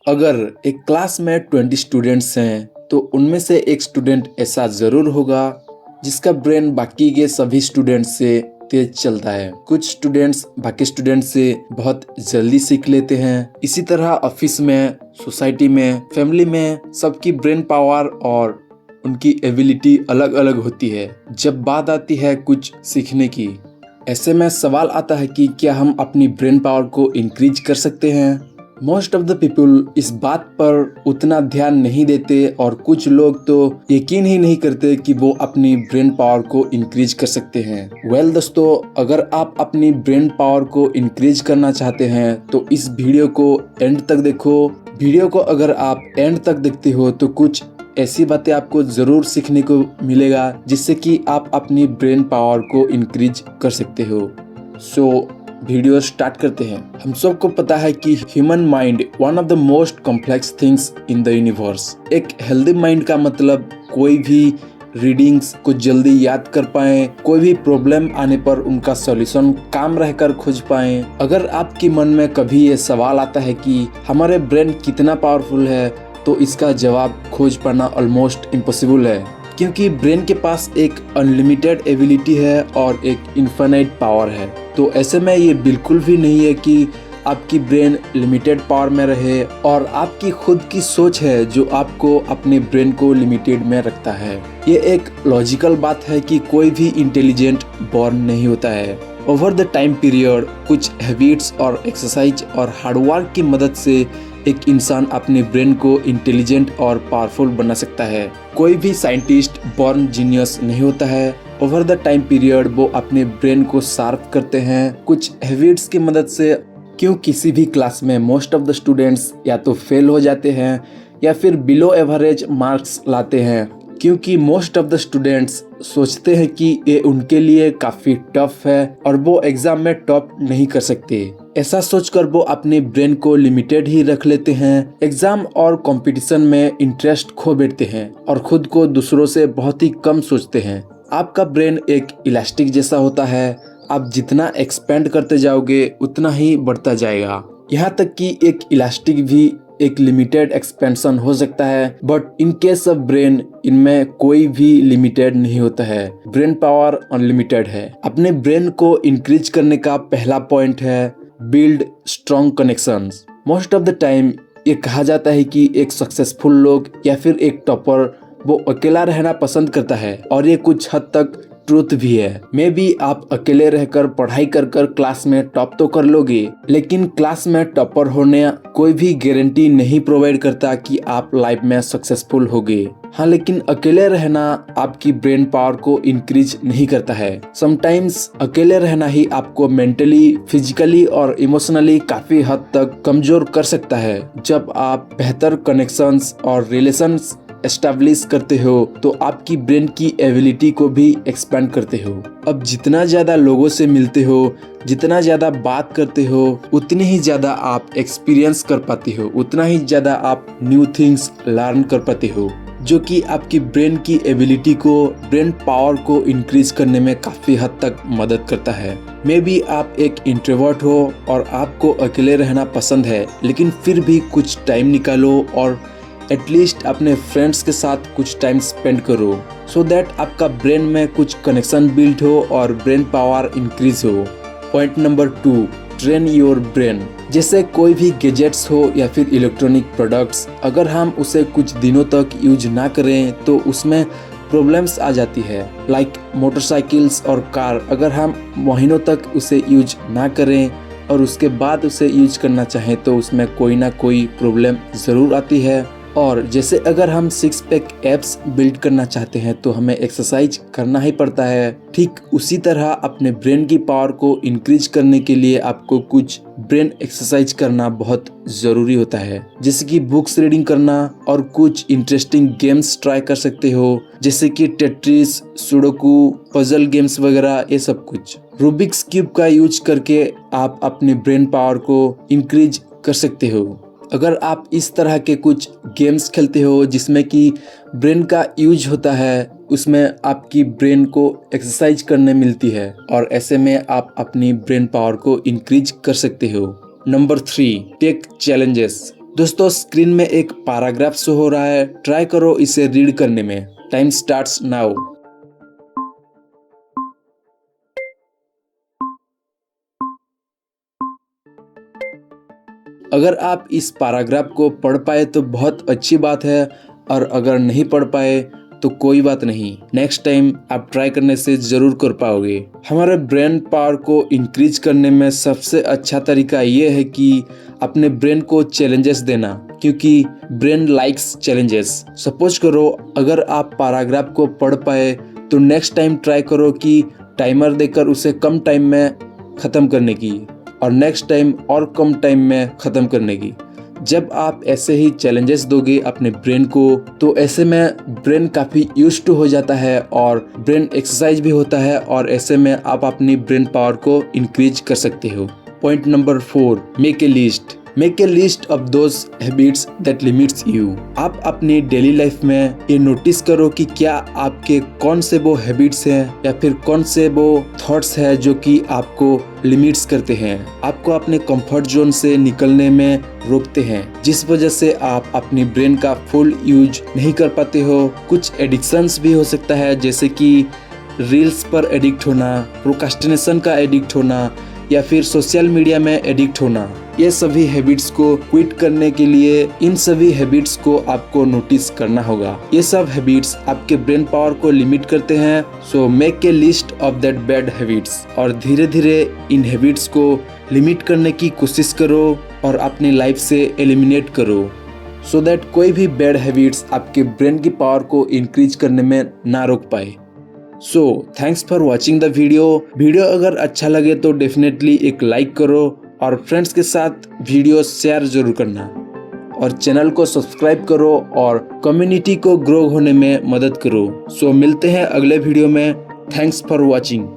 अगर एक क्लास में 20 स्टूडेंट्स हैं तो उनमें से एक स्टूडेंट ऐसा ज़रूर होगा जिसका ब्रेन बाकी के सभी स्टूडेंट्स से तेज चलता है। कुछ स्टूडेंट्स बाकी स्टूडेंट्स से बहुत जल्दी सीख लेते हैं। इसी तरह ऑफिस में, सोसाइटी में, फैमिली में सबकी ब्रेन पावर और उनकी एबिलिटी अलग अलग होती है। जब बात आती है कुछ सीखने की, ऐसे में सवाल आता है कि क्या हम अपनी ब्रेन पावर को इंक्रीज कर सकते हैं। मोस्ट ऑफ द पीपल इस बात पर उतना ध्यान नहीं देते और कुछ लोग तो यकीन ही नहीं करते कि वो अपनी ब्रेन पावर को इंक्रीज कर सकते हैं। वेल दोस्तों, अगर आप अपनी ब्रेन पावर को इंक्रीज करना चाहते हैं तो इस वीडियो को एंड तक देखो। वीडियो को अगर आप एंड तक देखते हो तो कुछ ऐसी बातें आपको जरूर सीखने को मिलेगा जिससे कि आप अपनी ब्रेन पावर को इंक्रीज कर सकते हो। वीडियो स्टार्ट करते हैं। हम सबको पता है कि human mind one of the most complex things in the universe. एक हेल्दी माइंड का मतलब कोई भी रीडिंग्स को जल्दी याद कर पाए, कोई भी प्रॉब्लम आने पर उनका सॉल्यूशन काम रहकर खोज पाए। अगर आपके मन में कभी ये सवाल आता है कि हमारे ब्रेन कितना पावरफुल है, तो इसका जवाब खोज पाना ऑलमोस्ट इम्पॉसिबल है, क्योंकि ब्रेन के पास एक अनलिमिटेड एबिलिटी है और एक इन्फिनिट पावर है। तो ऐसे में ये बिल्कुल भी नहीं है कि आपकी ब्रेन लिमिटेड पावर में रहे और आपकी खुद की सोच है जो आपको अपने ब्रेन को लिमिटेड में रखता है। ये एक लॉजिकल बात है कि कोई भी इंटेलिजेंट बॉर्न नहीं होता है। ओवर द टाइम पीरियड कुछ हैबिट्स और एक्सरसाइज और हार्डवर्क की मदद से एक इंसान अपने ब्रेन को इंटेलिजेंट और पावरफुल बना सकता है। कोई भी साइंटिस्ट बॉर्न जीनियस नहीं होता है। ओवर द टाइम पीरियड वो अपने ब्रेन को शार्प करते हैं कुछ हैबिट्स की मदद से। क्यों किसी भी क्लास में मोस्ट ऑफ द स्टूडेंट्स या तो फेल हो जाते हैं या फिर बिलो एवरेज मार्क्स लाते हैं, क्योंकि मोस्ट ऑफ द स्टूडेंट्स सोचते हैं कि ये उनके लिए काफी टफ है और वो एग्जाम में टॉप नहीं कर सकते। ऐसा सोचकर वो अपने ब्रेन को लिमिटेड ही रख लेते हैं, एग्जाम और कंपटीशन में इंटरेस्ट खो बैठते हैं और खुद को दूसरों से बहुत ही कम सोचते हैं। आपका ब्रेन एक इलास्टिक जैसा होता है, आप जितना एक्सपेंड करते जाओगे उतना ही बढ़ता जाएगा। यहाँ तक कि एक इलास्टिक भी एक लिमिटेड एक्सपेंशन हो सकता है, but in case of brain इनमें कोई भी लिमिटेड नहीं होता है। ब्रेन पावर अनलिमिटेड है। अपने ब्रेन को इंक्रीज करने का पहला पॉइंट है build strong connections. Most of the time ये कहा जाता है कि एक सक्सेसफुल लोग या फिर एक टॉपर वो अकेला रहना पसंद करता है और ये कुछ हद तक ट्रूथ भी है। मे बी आप अकेले रहकर पढ़ाई कर क्लास में टॉप तो कर लोगे, लेकिन क्लास में टॉपर होने कोई भी गारंटी नहीं प्रोवाइड करता कि आप लाइफ में सक्सेसफुल होगे। हाँ, लेकिन अकेले रहना आपकी ब्रेन पावर को इंक्रीज नहीं करता है। समटाइम्स अकेले रहना ही आपको मेंटली, फिजिकली और इमोशनली काफी हद तक कमजोर कर सकता है। जब आप बेहतर कनेक्शंस और रिलेशंस एस्टैब्लिश करते हो तो आपकी ब्रेन की एबिलिटी को भी एक्सपेंड करते हो। अब जितना ज्यादा लोगों से मिलते हो, जितना ज्यादा बात करते हो, उतनी ही ज्यादा आप एक्सपीरियंस कर पाते हो, उतना ही ज्यादा आप न्यू थिंग्स लर्न कर पाते हो, जो कि आपकी ब्रेन की एबिलिटी को, ब्रेन पावर को इंक्रीज करने में काफी हद तक मदद करता है। मे बी आप एक इंट्रोवर्ट हो और आपको अकेले रहना पसंद है, लेकिन फिर भी कुछ टाइम निकालो और एटलीस्ट अपने फ्रेंड्स के साथ कुछ टाइम स्पेंड करो, सो दैट आपका ब्रेन में कुछ कनेक्शन बिल्ड हो और ब्रेन पावर इंक्रीज हो। Point number 2, train your brain. जैसे कोई भी गैजेट्स हो या फिर इलेक्ट्रॉनिक प्रोडक्ट्स, अगर हम उसे कुछ दिनों तक यूज ना करें तो उसमें प्रॉब्लम्स आ जाती है। लाइक मोटरसाइकिल्स और कार, अगर हम महीनों तक उसे यूज ना करें और उसके बाद उसे यूज करना चाहें तो उसमें कोई ना कोई प्रॉब्लम ज़रूर आती है। और जैसे अगर हम 6 पैक एब्स बिल्ड करना चाहते हैं तो हमें एक्सरसाइज करना ही पड़ता है। ठीक उसी तरह अपने ब्रेन की पावर को इंक्रीज करने के लिए आपको कुछ ब्रेन एक्सरसाइज करना बहुत जरूरी होता है, जैसे कि बुक्स रीडिंग करना और कुछ इंटरेस्टिंग गेम्स ट्राई कर सकते हो, जैसे कि टेट्रिस, सुडोकू, पजल गेम्स वगैरह, ये सब कुछ। रूबिक्स क्यूब का यूज करके आप अपने ब्रेन पावर को इंक्रीज कर सकते हो। अगर आप इस तरह के कुछ गेम्स खेलते हो जिसमें कि ब्रेन का यूज होता है, उसमें आपकी ब्रेन को एक्सरसाइज करने मिलती है और ऐसे में आप अपनी ब्रेन पावर को इंक्रीज कर सकते हो। Number 3, take challenges. दोस्तों स्क्रीन में एक पैराग्राफ शो हो रहा है, ट्राई करो इसे रीड करने में। Time starts now. अगर आप इस पैराग्राफ को पढ़ पाए तो बहुत अच्छी बात है, और अगर नहीं पढ़ पाए तो कोई बात नहीं, नेक्स्ट टाइम आप ट्राई करने से जरूर कर पाओगे। हमारे ब्रेन पावर को इंक्रीज करने में सबसे अच्छा तरीका ये है कि अपने ब्रेन को चैलेंजेस देना, क्योंकि ब्रेन लाइक्स चैलेंजेस। सपोज करो अगर आप पैराग्राफ को पढ़ पाए तो नेक्स्ट टाइम ट्राई करो कि टाइमर देकर उसे कम टाइम में ख़त्म करने की, और नेक्स्ट टाइम और कम टाइम में ख़त्म करने की। जब आप ऐसे ही चैलेंजेस दोगे अपने ब्रेन को, तो ऐसे में ब्रेन काफ़ी यूज्ड टू हो जाता है और ब्रेन एक्सरसाइज भी होता है, और ऐसे में आप अपनी ब्रेन पावर को इंक्रीज कर सकते हो। Point number 4, make a list. Make a list of those habits that limits you. आप अपनी डेली लाइफ में ये नोटिस करो कि क्या आपके कौन से वो हैबिट्स हैं या फिर कौन से वो थॉट्स हैं जो कि आपको लिमिट्स करते हैं, आपको अपने कंफर्ट जोन से निकलने में रोकते हैं, जिस वजह से आप अपनी ब्रेन का फुल यूज नहीं कर पाते हो। कुछ एडिक्शंस भी हो सकता है, जैसे कि रील्स पर एडिक्ट होना, प्रोक्रास्टिनेशन का एडिक्ट होना, या फिर सोशल मीडिया में एडिक्ट होना। ये सभी हैबिट्स को क्विट करने के लिए इन सभी हैबिट्स को आपको नोटिस करना होगा। ये सब हैबिट्स आपके ब्रेन पावर को लिमिट करते हैं। So make a list of that bad habits, और धीरे धीरे इन हैबिट्स को लिमिट करने की कोशिश करो और अपनी लाइफ से एलिमिनेट करो, सो दैट कोई भी बैड हैबिट्स आपके ब्रेन की पावर को इंक्रीज करने में ना रोक पाए। So thanks for watching the video अगर अच्छा लगे तो डेफिनेटली एक लाइक करो, और फ्रेंड्स के साथ वीडियो शेयर जरूर करना, और चैनल को सब्सक्राइब करो और कम्युनिटी को ग्रो होने में मदद करो। सो मिलते हैं अगले वीडियो में। Thanks for watching.